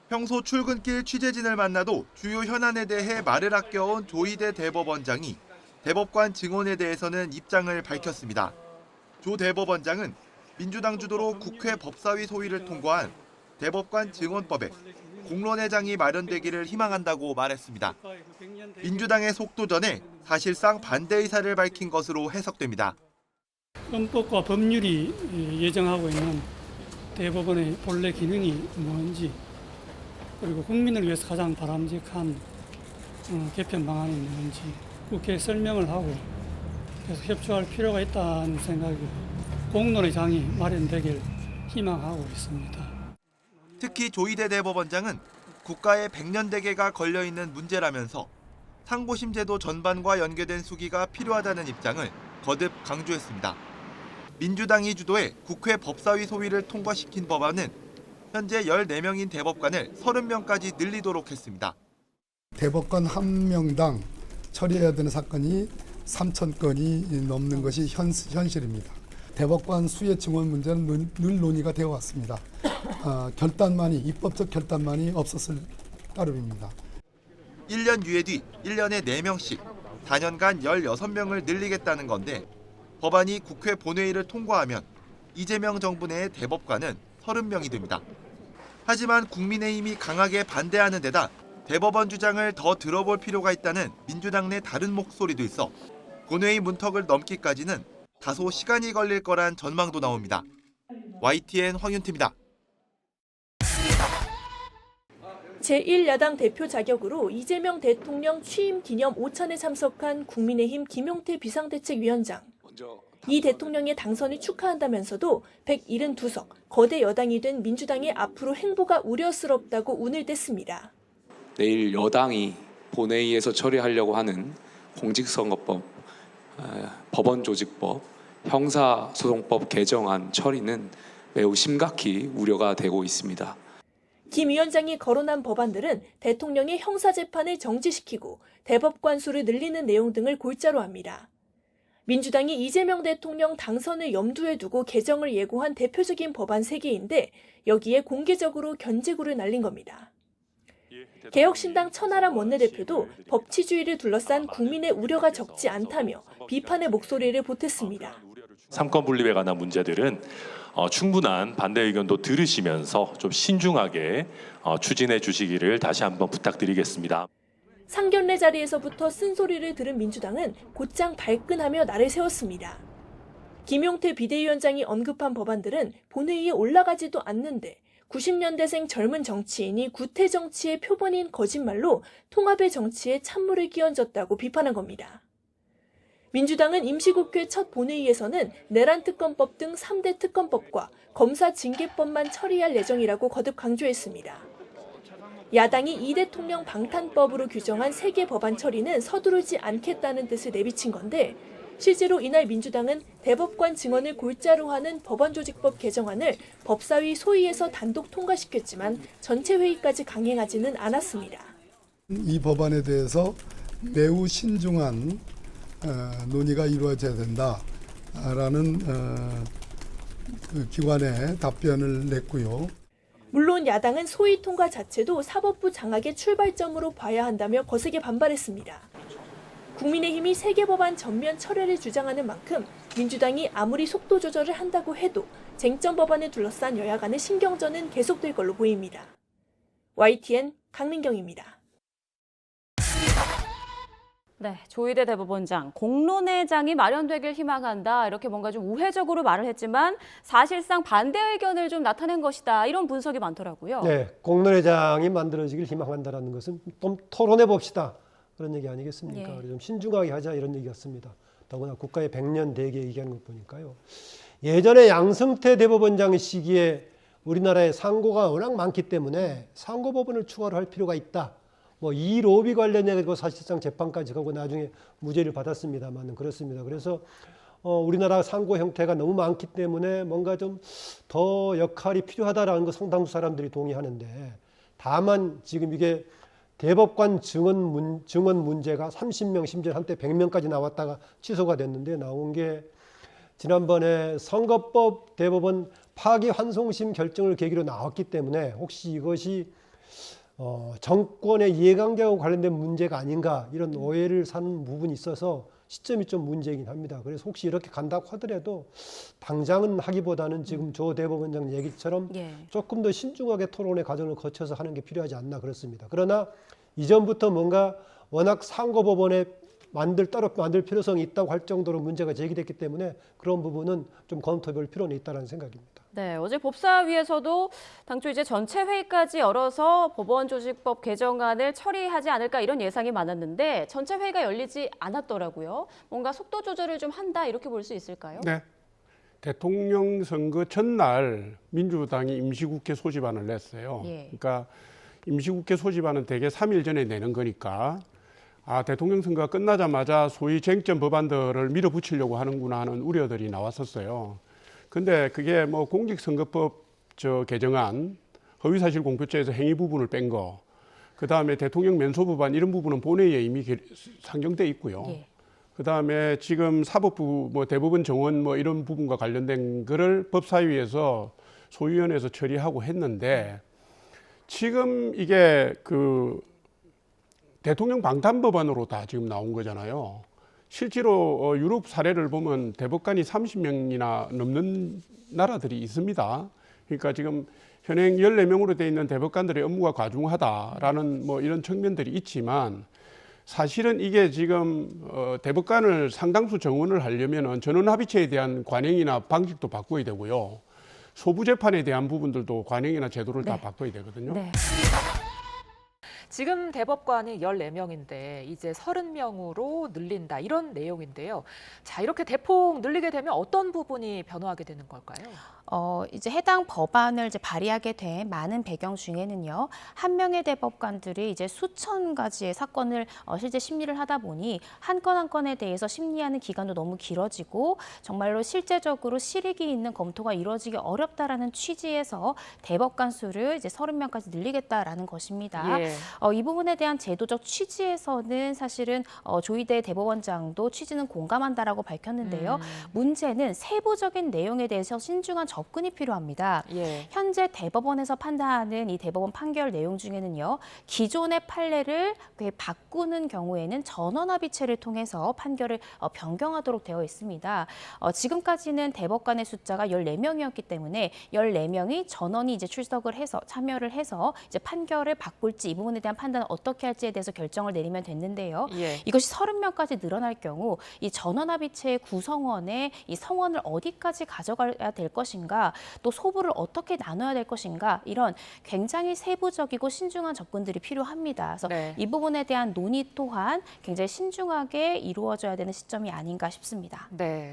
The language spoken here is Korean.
평소 출근길 취재진을 만나도 주요 현안에 대해 말을 아껴온 조희대 대법원장이 대법관 증언에 대해서는 입장을 밝혔습니다. 조 대법원장은 민주당 주도로 국회 법사위 소위를 통과한 대법관 증언법에 공론회장이 마련되기를 희망한다고 말했습니다. 민주당의 속도전에 사실상 반대 의사를 밝힌 것으로 해석됩니다. 헌법과 법률이 예정하고 있는 대법원의 본래 기능이 뭔지, 그리고 국민을 위해서 가장 바람직한 개편 방안이 뭔지 국회에 설명을 하고 계속 협조할 필요가 있다는 생각이고, 공론의 장이 마련되길 희망하고 있습니다. 특히 조희대 대법원장은 국가의 100년 대계가 걸려있는 문제라면서 상고심 제도 전반과 연계된 수기가 필요하다는 입장을 거듭 강조했습니다. 민주당이 주도해 국회 법사위 소위를 통과시킨 법안은 현재 14명인 대법관을 30명까지 늘리도록 했습니다. 대법관 한 명당 처리해야 되는 사건이 3,000건이 넘는 것이 현실입니다. 대법관 수의 증원 문제는 늘 논의가 되어 왔습니다. 입법적 결단만이 없었을 따름입니다. 1년 유예 뒤 1년에 4명씩 4년간 16명을 늘리겠다는 건데, 법안이 국회 본회의를 통과하면 이재명 정부 내의 대법관은 30명이 됩니다. 하지만 국민의힘이 강하게 반대하는 데다 대법원 주장을 더 들어볼 필요가 있다는 민주당 내 다른 목소리도 있어 본회의 문턱을 넘기까지는 다소 시간이 걸릴 거란 전망도 나옵니다. YTN 황윤태입니다. 제1야당 대표 자격으로 이재명 대통령 취임 기념 오찬에 참석한 국민의힘 김용태 비상대책위원장. 이 대통령의 당선을 축하한다면서도 172석, 거대 여당이 된 민주당의 앞으로 행보가 우려스럽다고 운을 뗐습니다. 내일 여당이 본회의에서 처리하려고 하는 공직선거법, 법원조직법, 형사소송법 개정안 처리는 매우 심각히 우려가 되고 있습니다. 김 위원장이 거론한 법안들은 대통령의 형사재판을 정지시키고 대법관 수를 늘리는 내용 등을 골자로 합니다. 민주당이 이재명 대통령 당선을 염두에 두고 개정을 예고한 대표적인 법안 3개인데 여기에 공개적으로 견제구를 날린 겁니다. 개혁신당 천하람 원내대표도 법치주의를 둘러싼 국민의 우려가 적지 않다며 비판의 목소리를 보탰습니다. 삼권 분립에 관한 문제들은 충분한 반대 의견도 들으시면서 좀 신중하게 추진해 주시기를 다시 한번 부탁드리겠습니다. 상견례 자리에서부터 쓴소리를 들은 민주당은 곧장 발끈하며 날을 세웠습니다. 김용태 비대위원장이 언급한 법안들은 본회의에 올라가지도 않는데 90년대생 젊은 정치인이 구태 정치의 표본인 거짓말로 통합의 정치에 찬물을 끼얹었다고 비판한 겁니다. 민주당은 임시국회 첫 본회의에서는 내란 특검법 등 3대 특검법과 검사 징계법만 처리할 예정이라고 거듭 강조했습니다. 야당이 이 대통령 방탄법으로 규정한 3개 법안 처리는 서두르지 않겠다는 뜻을 내비친 건데, 실제로 이날 민주당은 대법관 증언을 골자로 하는 법원조직법 개정안을 법사위 소위에서 단독 통과시켰지만 전체 회의까지 강행하지는 않았습니다. 이 법안에 대해서 매우 신중한 논의가 이루어져야 된다라는 기관의 답변을 냈고요. 물론 야당은 소위 통과 자체도 사법부 장악의 출발점으로 봐야 한다며 거세게 반발했습니다. 국민의힘이 3개 법안 전면 철회를 주장하는 만큼 민주당이 아무리 속도 조절을 한다고 해도 쟁점 법안을 둘러싼 여야 간의 신경전은 계속될 걸로 보입니다. YTN 강민경입니다. 네, 조희대 대법원장, 공론회장이 마련되길 희망한다. 이렇게 뭔가 좀 우회적으로 말을 했지만 사실상 반대 의견을 좀 나타낸 것이다. 이런 분석이 많더라고요. 네, 공론회장이 만들어지길 희망한다는 것은 좀 토론해 봅시다. 그런 얘기 아니겠습니까? 예. 좀 신중하게 하자 이런 얘기 같습니다. 더구나 국가의 100년 대계 얘기하는 것 보니까요. 예전에 양승태 대법원장 시기에 우리나라에 상고가 워낙 많기 때문에 상고법원을 추가로 할 필요가 있다. 이 로비 관련해서 사실상 재판까지 가고 나중에 무죄를 받았습니다만 그렇습니다. 그래서 우리나라 상고 형태가 너무 많기 때문에 뭔가 좀 더 역할이 필요하다라는 거 상당수 사람들이 동의하는데, 다만 지금 이게 대법관 증언 문제가 30명 심지어 한때 100명까지 나왔다가 취소가 됐는데, 나온 게 지난번에 선거법 대법원 파기환송심 결정을 계기로 나왔기 때문에 혹시 이것이 정권의 이해관계하고 관련된 문제가 아닌가 이런 오해를 사는 부분이 있어서 시점이 좀 문제이긴 합니다. 그래서 혹시 이렇게 간다고 하더라도 당장은 하기보다는 지금 조 대법원장 얘기처럼 예. 조금 더 신중하게 토론의 과정을 거쳐서 하는 게 필요하지 않나 그렇습니다. 그러나 이전부터 뭔가 워낙 상고법원에 따로 만들 필요성이 있다고 할 정도로 문제가 제기됐기 때문에 그런 부분은 좀 검토해볼 필요는 있다는 생각입니다. 네, 어제 법사위에서도 당초 이제 전체 회의까지 열어서 법원 조직법 개정안을 처리하지 않을까 이런 예상이 많았는데 전체 회의가 열리지 않았더라고요. 뭔가 속도 조절을 좀 한다 이렇게 볼 수 있을까요? 네. 대통령 선거 전날 민주당이 임시국회 소집안을 냈어요. 예. 그러니까 임시국회 소집안은 대개 3일 전에 내는 거니까 대통령 선거가 끝나자마자 소위 쟁점 법안들을 밀어붙이려고 하는구나 하는 우려들이 나왔었어요. 근데 그게 뭐 공직선거법 개정안, 허위사실 공표죄에서 행위 부분을 뺀 거, 그 다음에 대통령 면소 법안 이런 부분은 본회의에 이미 상정돼 있고요. 예. 그 다음에 지금 사법부 대법원 정원 이런 부분과 관련된 거를 법사위에서 소위원회에서 처리하고 했는데 지금 이게 그 대통령 방탄 법안으로 다 지금 나온 거잖아요. 실제로 유럽 사례를 보면 대법관이 30명이나 넘는 나라들이 있습니다. 그러니까 지금 현행 14명으로 되어 있는 대법관들의 업무가 과중하다라는 이런 측면들이 있지만 사실은 이게 지금 대법관을 상당수 정원을 하려면 전원합의체에 대한 관행이나 방식도 바꿔야 되고요. 소부재판에 대한 부분들도 관행이나 제도를 다 바꿔야 되거든요. 네. 지금 대법관이 14명인데 이제 30명으로 늘린다 이런 내용인데요. 자, 이렇게 대폭 늘리게 되면 어떤 부분이 변화하게 되는 걸까요? 이제 해당 법안을 이제 발의하게 된 많은 배경 중에는요, 한 명의 대법관들이 이제 수천 가지의 사건을 실제 심리를 하다 보니 한 건 한 건에 대해서 심리하는 기간도 너무 길어지고 정말로 실제적으로 실익이 있는 검토가 이루어지기 어렵다라는 취지에서 대법관 수를 이제 30명까지 늘리겠다라는 것입니다. 예. 이 부분에 대한 제도적 취지에서는 사실은 조희대 대법원장도 취지는 공감한다라고 밝혔는데요. 문제는 세부적인 내용에 대해서 신중한 접근이 필요합니다. 예. 현재 대법원에서 판단하는 이 대법원 판결 내용 중에는요, 기존의 판례를 바꾸는 경우에는 전원합의체를 통해서 판결을 변경하도록 되어 있습니다. 지금까지는 대법관의 숫자가 14명이었기 때문에 14명이 전원이 이제 출석을 해서 참여를 해서 이제 판결을 바꿀지 이 부분에 대한 판단을 어떻게 할지에 대해서 결정을 내리면 됐는데요. 예. 이것이 30명까지 늘어날 경우 이 전원합의체의 구성원의 이 성원을 어디까지 가져가야 될 것인가, 또 소부를 어떻게 나눠야 될 것인가, 이런 굉장히 세부적이고 신중한 접근들이 필요합니다. 그래서 네. 이 부분에 대한 논의 또한 굉장히 신중하게 이루어져야 되는 시점이 아닌가 싶습니다. 네.